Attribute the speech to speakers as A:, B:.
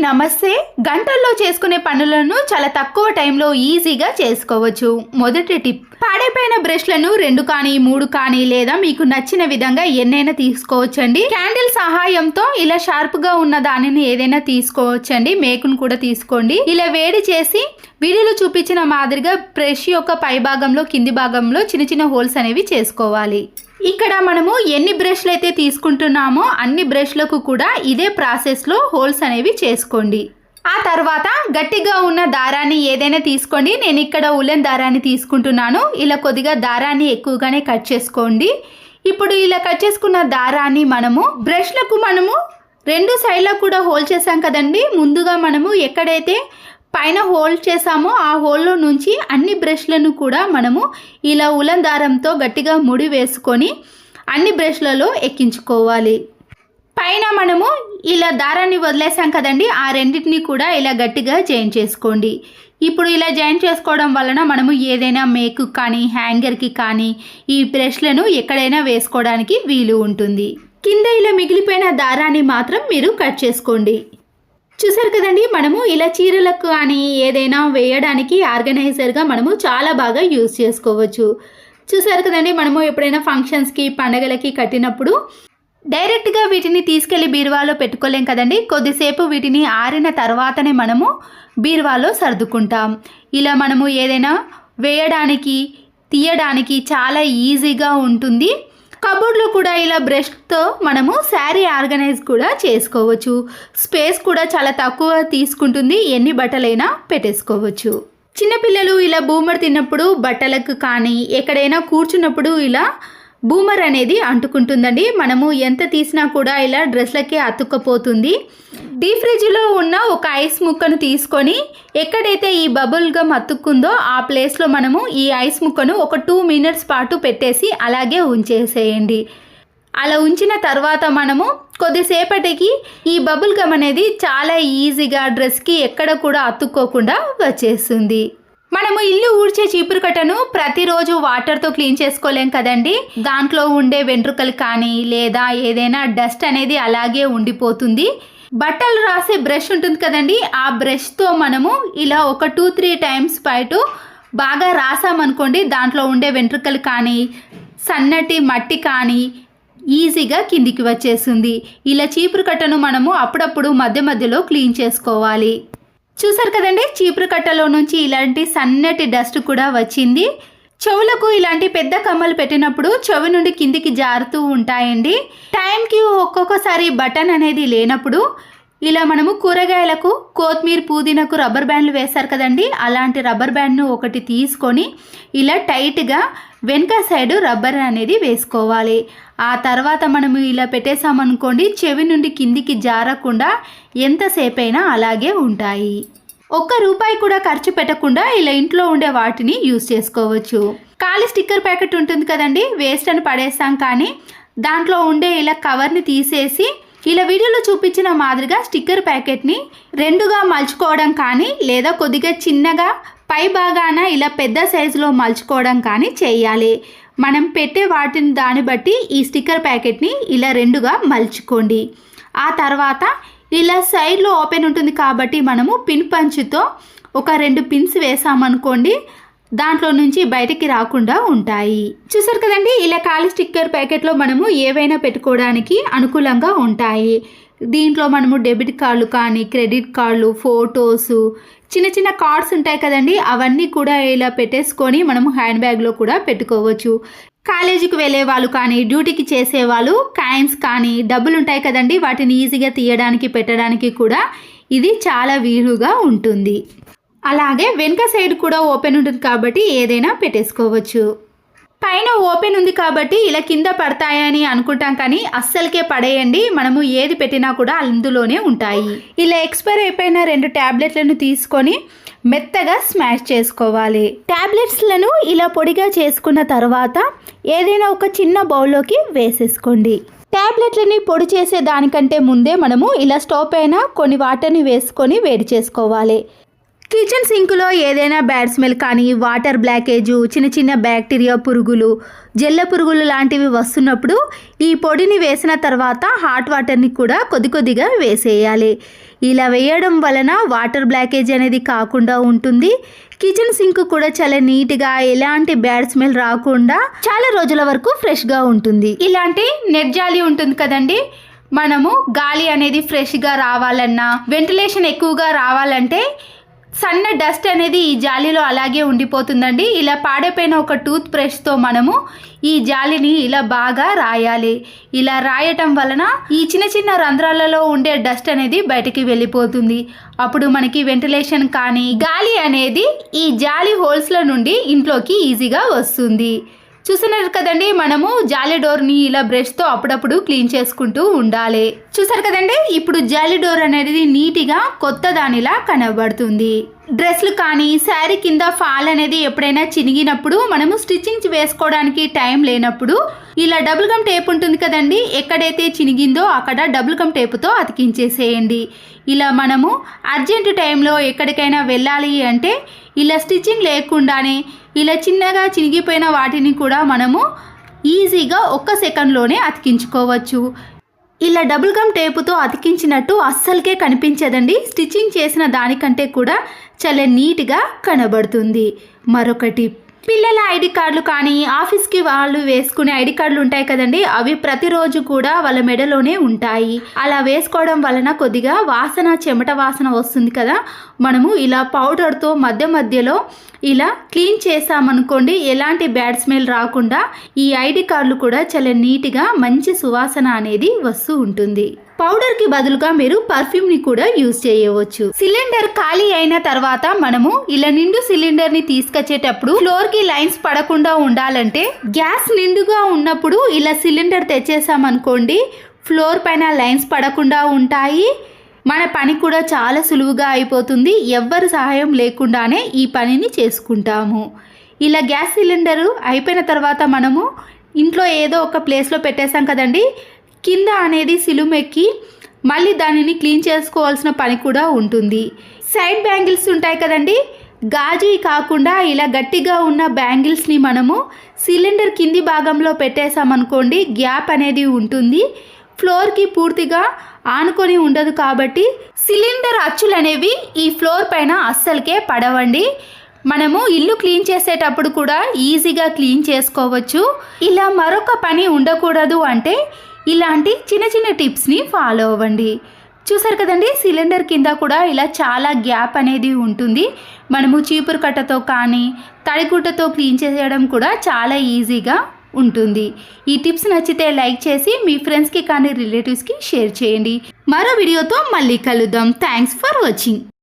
A: నమస్తే. గంటల్లో చేసుకునే పనులను చాలా తక్కువ టైంలో ఈజీగా చేసుకోవచ్చు. మొదటి టిప్, పాడైపోయిన బ్రష్లను 2 కానీ 3 కానీ లేదా మీకు నచ్చిన విధంగా ఎన్నైనా తీసుకోవచ్చండి. క్యాండిల్ సహాయంతో ఇలా షార్ప్గా ఉన్న దానిని ఏదైనా తీసుకోవచ్చండి. మేకును కూడా తీసుకోండి. ఇలా వేడి చేసి వీడియోలో చూపించిన మాదిరిగా బ్రష్ యొక్క పై భాగంలో కింది భాగంలో చిన్న చిన్న హోల్స్ అనేవి చేసుకోవాలి. ఇక్కడ మనము ఎన్ని బ్రష్లు అయితే తీసుకుంటున్నామో అన్ని బ్రష్లకు కూడా ఇదే ప్రాసెస్లో హోల్స్ అనేవి చేసుకోండి. ఆ తర్వాత గట్టిగా ఉన్న దారాన్ని ఏదైనా తీసుకోండి. నేను ఇక్కడ ఉలెన్ దారాన్ని తీసుకుంటున్నాను. ఇలా కొద్దిగా దారాన్ని ఎక్కువగానే కట్ చేసుకోండి. ఇప్పుడు ఇలా కట్ చేసుకున్న దారాన్ని మనము బ్రష్లకు 2 సైడ్లకు కూడా హోల్ చేసాం కదండి. ముందుగా మనము ఎక్కడైతే పైన హోల్ చేసామో ఆ హోల్లో నుంచి అన్ని బ్రష్లను కూడా మనము ఇలా ఉలెన్ దారంతో గట్టిగా ముడి వేసుకొని అన్ని బ్రష్లలో ఎక్కించుకోవాలి. పైన మనము ఇలా దారాన్ని వదిలేసాం కదండి, ఆ రెండింటిని కూడా ఇలా గట్టిగా జాయిన్ చేసుకోండి. ఇప్పుడు ఇలా జాయిన్ చేసుకోవడం వలన మనము ఏదైనా మేకు కానీ హ్యాంగర్కి కానీ ఈ బ్రష్లను ఎక్కడైనా వేసుకోవడానికి వీలు ఉంటుంది. కింద ఇలా మిగిలిపోయిన దారాన్ని మాత్రం మీరు కట్ చేసుకోండి. చూసారు కదండి, మనము ఇలా చీరలకు కానీ ఏదైనా వేయడానికి ఆర్గనైజర్గా మనము చాలా బాగా యూజ్ చేసుకోవచ్చు. చూసారు కదండి, మనము ఎప్పుడైనా ఫంక్షన్స్కి పండగలకి కట్టినప్పుడు డైరెక్ట్గా వీటిని తీసుకెళ్ళి బీరువాలో పెట్టుకోలేం కదండి. కొద్దిసేపు వీటిని ఆరిన తర్వాతనే మనము బీరువాలో సర్దుకుంటాం. ఇలా మనము ఏదైనా వేయడానికి తీయడానికి చాలా ఈజీగా ఉంటుంది. కబోర్డ్లో కూడా ఇలా బ్రష్తో మనము శారీ ఆర్గనైజ్ కూడా చేసుకోవచ్చు. స్పేస్ కూడా చాలా తక్కువ తీసుకుంటుంది. ఎన్ని బట్టలైనా పెట్టేసుకోవచ్చు. చిన్నపిల్లలు ఇలా బూమర్ తిన్నప్పుడు బట్టలకు కానీ ఎక్కడైనా కూర్చున్నప్పుడు ఇలా బూమర్ అనేది అంటుకుంటుందండి. మనము ఎంత తీసినా కూడా ఇలా డ్రెస్లకే అతుక్కపోతుంది. డీప్ ఫ్రిడ్జ్లో ఉన్న ఒక ఐస్ ముక్కను తీసుకొని ఎక్కడైతే ఈ బబుల్ గమ్ అతుక్కుందో ఆ ప్లేస్లో మనము ఈ ఐస్ ముక్కను ఒక 2 మినిట్స్ పాటు పెట్టేసి అలాగే ఉంచేసేయండి. అలా ఉంచిన తర్వాత మనము కొద్దిసేపటికి ఈ బబుల్ గమ్ అనేది చాలా ఈజీగా డ్రెస్కి ఎక్కడ కూడా అతుక్కోకుండా వచ్చేస్తుంది. మనము ఇల్లు ఊడ్చే చీపురు కట్టను ప్రతిరోజు వాటర్తో క్లీన్ చేసుకోలేం కదండి. దాంట్లో ఉండే వెంట్రుకలు కానీ లేదా ఏదైనా డస్ట్ అనేది అలాగే ఉండిపోతుంది. బట్టలు రాసే బ్రష్ ఉంటుంది కదండి, ఆ బ్రష్తో మనము ఇలా ఒక 2-3 టైమ్స్ పాటు బాగా రాసామనుకోండి, దాంట్లో ఉండే వెంట్రుకలు కానీ సన్నటి మట్టి కానీ ఈజీగా కిందికి వచ్చేస్తుంది. ఇలా చీపురు కట్టను మనము అప్పుడప్పుడు మధ్య మధ్యలో క్లీన్ చేసుకోవాలి. చూసారు కదండి, చీపురు కట్టలో నుంచి ఇలాంటి సన్నటి డస్ట్ కూడా వచ్చింది. చెవులకు ఇలాంటి పెద్ద కమ్మలు పెట్టినప్పుడు చెవి నుండి కిందికి జారుతూ ఉంటాయండి. టైంకి ఒక్కొక్కసారి బటన్ అనేది లేనప్పుడు ఇలా మనము కూరగాయలకు కొత్తిమీర పుదీనాకు రబ్బర్ బ్యాండ్లు వేస్తారు కదండి, అలాంటి రబ్బర్ బ్యాండ్ను ఒకటి తీసుకొని ఇలా టైట్గా వెనక సైడు రబ్బర్ అనేది వేసుకోవాలి. ఆ తర్వాత మనము ఇలా పెట్టేసామనుకోండి, చెవి నుండి కిందికి జారకుండా ఎంతసేపు అయినా అలాగే ఉంటాయి. ₹1 కూడా ఖర్చు పెట్టకుండా ఇలా ఇంట్లో ఉండే వాటిని యూజ్ చేసుకోవచ్చు. ఖాళీ స్టిక్కర్ ప్యాకెట్ ఉంటుంది కదండి, వేస్ట్ అని పడేస్తాం, కానీ దాంట్లో ఉండే ఇలా కవర్ని తీసేసి ఇలా వీడియోలో చూపించిన మాదిరిగా స్టిక్కర్ ప్యాకెట్ని 2గా మలుచుకోవడం కానీ లేదా కొద్దిగా చిన్నగా పై భాగాన ఇలా పెద్ద సైజులో మలుచుకోవడం కానీ చేయాలి. మనం పెట్టే వాటిని దాన్ని బట్టి ఈ స్టిక్కర్ ప్యాకెట్ని ఇలా 2గా మలుచుకోండి. ఆ తర్వాత ఇలా సైడ్లో ఓపెన్ ఉంటుంది కాబట్టి మనము పిన్ పంచుతో ఒక 2 పిన్స్ వేసామనుకోండి, దాంట్లో నుంచి బయటికి రాకుండా ఉంటాయి. చూసారు కదండి, ఇలా ఖాళీ స్టిక్కర్ ప్యాకెట్లో మనము ఏవైనా పెట్టుకోవడానికి అనుకూలంగా ఉంటాయి. దీంట్లో మనము డెబిట్ కార్డులు కానీ క్రెడిట్ కార్డులు, ఫొటోసు, చిన్న చిన్న కార్డ్స్ ఉంటాయి కదండి, అవన్నీ కూడా ఇలా పెట్టేసుకొని మనము హ్యాండ్ బ్యాగ్లో కూడా పెట్టుకోవచ్చు. కాలేజీకి వెళ్ళే వాళ్ళు కానీ డ్యూటీకి చేసేవాళ్ళు కాయిన్స్ కానీ డబ్బులు ఉంటాయి కదండి, వాటిని ఈజీగా తీయడానికి పెట్టడానికి కూడా ఇది చాలా వీలుగా ఉంటుంది. అలాగే వెనక సైడ్ కూడా ఓపెన్ ఉంటుంది కాబట్టి ఏదైనా పెట్టేసుకోవచ్చు. పైన ఓపెన్ ఉంది కాబట్టి ఇలా కింద పడతాయని అనుకుంటాం, కానీ అస్సలకే పడేయండి. మనము ఏది పెట్టినా కూడా అందులోనే ఉంటాయి. ఇలా ఎక్స్పైర్ అయిపోయిన 2 ట్యాబ్లెట్లను తీసుకొని మెత్తగా స్మాష్ చేసుకోవాలి. ట్యాబ్లెట్స్లను ఇలా పొడిగా చేసుకున్న తర్వాత ఏదైనా ఒక చిన్న బౌల్లోకి వేసేసుకోండి. ట్యాబ్లెట్లని పొడి చేసే దానికంటే ముందే మనము ఇలా స్టవ్ పైన కొన్ని వాటర్ని వేసుకొని వేడి చేసుకోవాలి. కిచెన్ సింక్లో ఏదైనా బ్యాడ్ స్మెల్ కానీ వాటర్ బ్లాకేజు, చిన్న చిన్న బ్యాక్టీరియా పురుగులు, జెల్ల పురుగులు లాంటివి వస్తున్నప్పుడు ఈ పొడిని వేసిన తర్వాత హాట్ వాటర్ని కూడా కొద్దిగా వేసేయాలి. ఇలా వేయడం వలన వాటర్ బ్లాకేజ్ అనేది కాకుండా ఉంటుంది. కిచెన్ సింక్ కూడా చాలా నీట్గా ఎలాంటి బ్యాడ్ స్మెల్ రాకుండా చాలా రోజుల వరకు ఫ్రెష్గా ఉంటుంది. ఇలాంటి నెట్ జాలి ఉంటుంది కదండి, మనము గాలి అనేది ఫ్రెష్గా రావాలన్నా, వెంటిలేషన్ ఎక్కువగా రావాలంటే సన్న డస్ట్ అనేది ఈ జాలీలో అలాగే ఉండిపోతుందండి. ఇలా పాడైపోయిన ఒక టూత్ బ్రష్తో మనము ఈ జాలిని ఇలా బాగా రాయాలి. ఇలా రాయటం వలన ఈ చిన్న చిన్న రంధ్రాలలో ఉండే డస్ట్ అనేది బయటికి వెళ్ళిపోతుంది. అప్పుడు మనకి వెంటిలేషన్ కానీ గాలి అనేది ఈ జాలి హోల్స్ల నుండి ఇంట్లోకి ఈజీగా వస్తుంది. చూస్తున్నారు కదండి, మనము జాలీ డోర్ని ఇలా బ్రష్తో అప్పుడప్పుడు క్లీన్ చేసుకుంటూ ఉండాలి. చూసారు కదండి, ఇప్పుడు జాలీ డోర్ అనేది నీట్గా కొత్త దానిలా కనబడుతుంది. డ్రెస్లు కానీ శారీ కింద ఫాల్ అనేది ఎప్పుడైనా చినిగినప్పుడు మనము స్టిచ్చింగ్ వేసుకోవడానికి టైం లేనప్పుడు ఇలా డబుల్ గమ్ టేప్ ఉంటుంది కదండి, ఎక్కడైతే చినిగిందో అక్కడ డబుల్ గమ్ టేపుతో అతికించేసేయండి. ఇలా మనము అర్జెంట్ టైంలో ఎక్కడికైనా వెళ్ళాలి అంటే ఇలా స్టిచ్చింగ్ లేకుండానే ఇలా చిన్నగా చినిగిపోయిన వాటిని కూడా మనము ఈజీగా 1 సెకండ్లోనే అతికించుకోవచ్చు. ఇలా డబుల్ గమ్ టేపుతో అతికించినట్టు అస్సలకే కనిపించదండి. స్టిచ్చింగ్ చేసిన దానికంటే కూడా చాలా నీట్గా కనబడుతుంది. మరొకటి, పిల్లల ఐడి కార్డులు కానీ ఆఫీస్కి వాళ్ళు వేసుకునే ఐడి కార్డులు ఉంటాయి కదండి, అవి ప్రతిరోజు కూడా వాళ్ళ మెడలోనే ఉంటాయి. అలా వేసుకోవడం వలన కొద్దిగా వాసన, చెమట వాసన వస్తుంది కదా. మనము ఇలా పౌడర్తో మధ్యలో ఇలా క్లీన్ చేసామనుకోండి, ఎలాంటి బ్యాడ్ స్మెల్ రాకుండా ఈ ఐడి కార్డులు కూడా చాలా నీట్గా మంచి సువాసన అనేది వస్తూ ఉంటుంది. పౌడర్కి బదులుగా మీరు పర్ఫ్యూమ్ని కూడా యూజ్ చేయవచ్చు. సిలిండర్ ఖాళీ అయిన తర్వాత మనము ఇలా నిండు సిలిండర్ని తీసుకొచ్చేటప్పుడు ఫ్లోర్కి లైన్స్ పడకుండా ఉండాలంటే గ్యాస్ నిండుగా ఉన్నప్పుడు ఇలా సిలిండర్ తెచ్చేసామనుకోండి, ఫ్లోర్ పైన లైన్స్ పడకుండా ఉంటాయి. మన పని కూడా చాలా సులువుగా అయిపోతుంది. ఎవ్వరి సహాయం లేకుండానే ఈ పనిని చేసుకుంటాము. ఇలా గ్యాస్ సిలిండరు అయిపోయిన తర్వాత మనము ఇంట్లో ఏదో ఒక ప్లేస్లో పెట్టేసాం కదండి, కింద అనేది సిలుమెక్కి మళ్ళీ దానిని క్లీన్ చేసుకోవాల్సిన పని కూడా ఉంటుంది. సైడ్ బ్యాంగిల్స్ ఉంటాయి కదండి, గాజు కాకుండా ఇలా గట్టిగా ఉన్న బ్యాంగిల్స్ని మనము సిలిండర్ కింది భాగంలో పెట్టేసామనుకోండి, గ్యాప్ అనేది ఉంటుంది. ఫ్లోర్కి పూర్తిగా ఆనుకొని ఉండదు కాబట్టి సిలిండర్ అచ్చులు అనేవి ఈ ఫ్లోర్ పైన అస్సలకే పడవండి. మనము ఇల్లు క్లీన్ చేసేటప్పుడు కూడా ఈజీగా క్లీన్ చేసుకోవచ్చు. ఇలా మరొక పని ఉండకూడదు అంటే ఇలాంటి చిన్న చిన్న టిప్స్ని ఫాలో అవ్వండి. చూసారు కదండి, సిలిండర్ కింద కూడా ఇలా చాలా గ్యాప్ అనేది ఉంటుంది. మనము చీపురు కట్టతో కానీ తడిగుడ్డతో క్లీన్ చేయడం కూడా చాలా ఈజీగా ఉంటుంది. ఈ టిప్స్ నచ్చితే లైక్ చేసి మీ ఫ్రెండ్స్కి కానీ రిలేటివ్స్కి షేర్ చేయండి. మరో వీడియోతో మళ్ళీ కలుద్దాం. Thanks for watching.